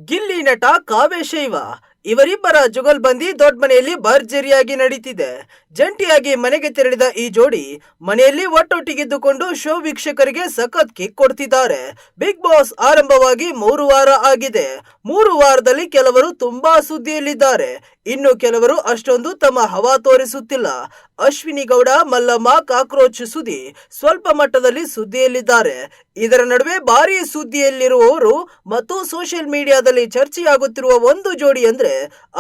ಗಿಲ್ಲಿ ನಟ ಕಾವ್ಯ ಶೈವ ಇವರಿಬ್ಬರ ಜುಗಲ್ಬಂದಿ ದೊಡ್ಡ ಮನೆಯಲ್ಲಿ ಭರ್ಜರಿಯಾಗಿ ನಡೀತಿದೆ. ಜಂಟಿಯಾಗಿ ಮನೆಗೆ ತೆರಳಿದ ಈ ಜೋಡಿ ಮನೆಯಲ್ಲಿ ಒಟ್ಟೊಟ್ಟಿಗಿದ್ದುಕೊಂಡು ಶೋ ವೀಕ್ಷಕರಿಗೆ ಸಖತ್ ಕಿಕ್ ಕೊಡ್ತಿದ್ದಾರೆ. ಬಿಗ್ ಬಾಸ್ ಆರಂಭವಾಗಿ 3 ವಾರ ಆಗಿದೆ. 3 ವಾರದಲ್ಲಿ ಕೆಲವರು ತುಂಬಾ ಸುದ್ದಿಯಲ್ಲಿದ್ದಾರೆ, ಇನ್ನು ಕೆಲವರು ಅಷ್ಟೊಂದು ತಮ್ಮ ಹವಾ ತೋರಿಸುತ್ತಿಲ್ಲ. ಅಶ್ವಿನಿ ಗೌಡ, ಮಲ್ಲಮ್ಮ, ಕಾಕ್ರೋಚ್ ಸುದಿ ಸ್ವಲ್ಪ ಮಟ್ಟದಲ್ಲಿ ಸುದ್ದಿಯಲ್ಲಿದ್ದಾರೆ. ಇದರ ನಡುವೆ ಭಾರಿ ಸುದ್ದಿಯಲ್ಲಿರುವವರು ಮತ್ತು ಸೋಷಿಯಲ್ ಮೀಡಿಯಾದಲ್ಲಿ ಚರ್ಚೆಯಾಗುತ್ತಿರುವ ಒಂದು ಜೋಡಿ ಅಂದ್ರೆ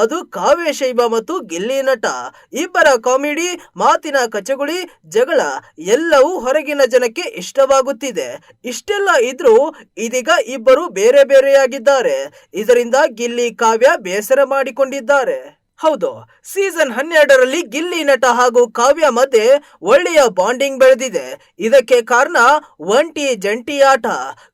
ಅದು ಕಾವ್ಯ ಶೈವ ಮತ್ತು ಗಿಲ್ಲಿ ನಟ. ಇಬ್ಬರ ಕಾಮಿಡಿ, ಮಾತಿನ ಕಚಗುಳಿ, ಜಗಳ ಎಲ್ಲವೂ ಹೊರಗಿನ ಜನಕ್ಕೆ ಇಷ್ಟವಾಗುತ್ತಿದೆ. ಇಷ್ಟೆಲ್ಲ ಇದ್ರೂ ಇದೀಗ ಇಬ್ಬರು ಬೇರೆ ಬೇರೆಯಾಗಿದ್ದಾರೆ. ಇದರಿಂದ ಗಿಲ್ಲಿ, ಕಾವ್ಯ ಬೇಸರ ಮಾಡಿಕೊಂಡಿದ್ದಾರೆ. ಹೌದು, ಸೀಸನ್ 12ರಲ್ಲಿ ಗಿಲ್ಲಿ ನಟ ಹಾಗೂ ಕಾವ್ಯ ಮಧ್ಯೆ ಒಳ್ಳೆಯ ಬಾಂಡಿಂಗ್ ಬೆಳೆದಿದೆ. ಇದಕ್ಕೆ ಕಾರಣ ಒಂಟಿ ಜಂಟಿ ಆಟ.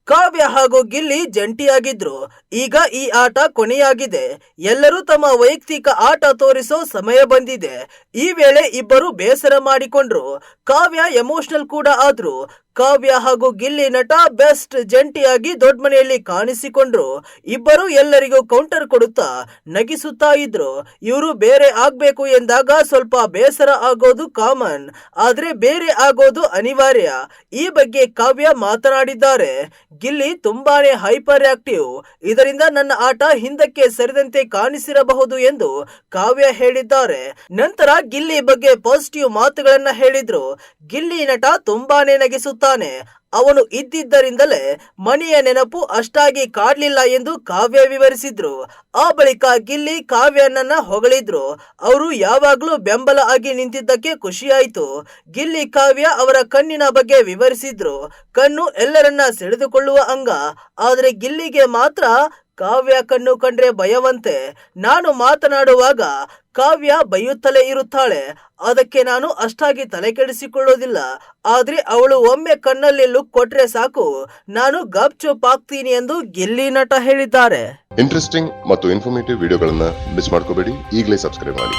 ಕಾವ್ಯ ಹಾಗೂ ಗಿಲ್ಲಿ ಜಂಟಿಯಾಗಿದ್ರು, ಈಗ ಈ ಆಟ ಕೊನೆಯಾಗಿದೆ. ಎಲ್ಲರೂ ತಮ್ಮ ವೈಯಕ್ತಿಕ ಆಟ ತೋರಿಸೋ ಸಮಯ ಬಂದಿದೆ. ಈ ವೇಳೆ ಇಬ್ಬರು ಬೇಸರ ಮಾಡಿಕೊಂಡ್ರು. ಕಾವ್ಯ ಎಮೋಷನಲ್ ಕೂಡ ಆದ್ರು. ಕಾವ್ಯ ಹಾಗೂ ಗಿಲ್ಲಿ ನಟ ಬೆಸ್ಟ್ ಜಂಟಿಯಾಗಿ ದೊಡ್ಡ ಮನೆಯಲ್ಲಿ ಕಾಣಿಸಿಕೊಂಡ್ರು. ಇಬ್ಬರು ಎಲ್ಲರಿಗೂ ಕೌಂಟರ್ ಕೊಡುತ್ತಾ ನಗಿಸುತ್ತಾ ಇದ್ರು. ಇವರು ಬೇರೆ ಆಗ್ಬೇಕು ಎಂದಾಗ ಸ್ವಲ್ಪ ಬೇಸರ ಆಗೋದು ಕಾಮನ್, ಆದ್ರೆ ಬೇರೆ ಆಗೋದು ಅನಿವಾರ್ಯ. ಈ ಬಗ್ಗೆ ಕಾವ್ಯ ಮಾತನಾಡಿದ್ದಾರೆ. ಗಿಲ್ಲಿ ತುಂಬಾನೇ ಹೈಪರ್ ಆಕ್ಟಿವ್, ಇದರಿಂದ ನನ್ನ ಆಟ ಹಿಂದಕ್ಕೆ ಸರಿದಂತೆ ಕಾಣಿಸಿರಬಹುದು ಎಂದು ಕಾವ್ಯ ಹೇಳಿದ್ದಾರೆ. ನಂತರ ಗಿಲ್ಲಿ ಬಗ್ಗೆ ಪಾಸಿಟಿವ್ ಮಾತುಗಳನ್ನ ಹೇಳಿದ್ರು. ಗಿಲ್ಲಿ ನಟ ತುಂಬಾನೇ ನಗಿಸುತ್ತಾನೆ, ಅವನು ಇದ್ದಿದ್ದರಿಂದಲೇ ಮನೆಯ ನೆನಪು ಅಷ್ಟಾಗಿ ಕಾಡ್ಲಿಲ್ಲ ಎಂದು ಕಾವ್ಯ ವಿವರಿಸಿದ್ರು. ಆ ಬಳಿಕ ಗಿಲ್ಲಿ ಕಾವ್ಯನನ್ನ ಹೊಗಳಿದ್ರು. ಅವರು ಯಾವಾಗ್ಲೂ ಬೆಂಬಲ ಆಗಿ ನಿಂತಿದ್ದಕ್ಕೆ ಖುಷಿಯಾಯಿತು. ಗಿಲ್ಲಿ ಕಾವ್ಯ ಅವರ ಕಣ್ಣಿನ ಬಗ್ಗೆ ವಿವರಿಸಿದ್ರು. ಕಣ್ಣು ಎಲ್ಲರನ್ನ ಸೆಳೆದುಕೊಳ್ಳುವ ಅಂಗ, ಆದ್ರೆ ಗಿಲ್ಲಿಗೆ ಮಾತ್ರ ಕಾವ್ಯ ಕಣ್ಣು ಕಂಡ್ರೆ ಭಯವಂತೆ. ನಾನು ಮಾತನಾಡುವಾಗ ಕಾವ್ಯ ಬೈಯುತ್ತಲೇ ಇರುತ್ತಾಳೆ, ಅದಕ್ಕೆ ನಾನು ಅಷ್ಟಾಗಿ ತಲೆ ಕೆಡಿಸಿಕೊಳ್ಳೋದಿಲ್ಲ. ಆದ್ರೆ ಅವಳು ಒಮ್ಮೆ ಕಣ್ಣಲ್ಲಿ ಲುಕ್ ಕೊಟ್ರೆ ಸಾಕು, ನಾನು ಗಪ್ ಚುಪ್ ಆಗ್ತೀನಿ ಎಂದು ಗಿಲ್ಲಿ ನಟ ಹೇಳಿದ್ದಾರೆ. ಇಂಟ್ರೆಸ್ಟಿಂಗ್ ಮತ್ತು ಇನ್ಫಾರ್ಮೇಟಿವ್ ವಿಡಿಯೋಗಳನ್ನ ಮಿಸ್ ಮಾಡ್ಕೋಬೇಡಿ, ಈಗಲೇ ಸಬ್ಸ್ಕ್ರೈಬ್ ಮಾಡಿ.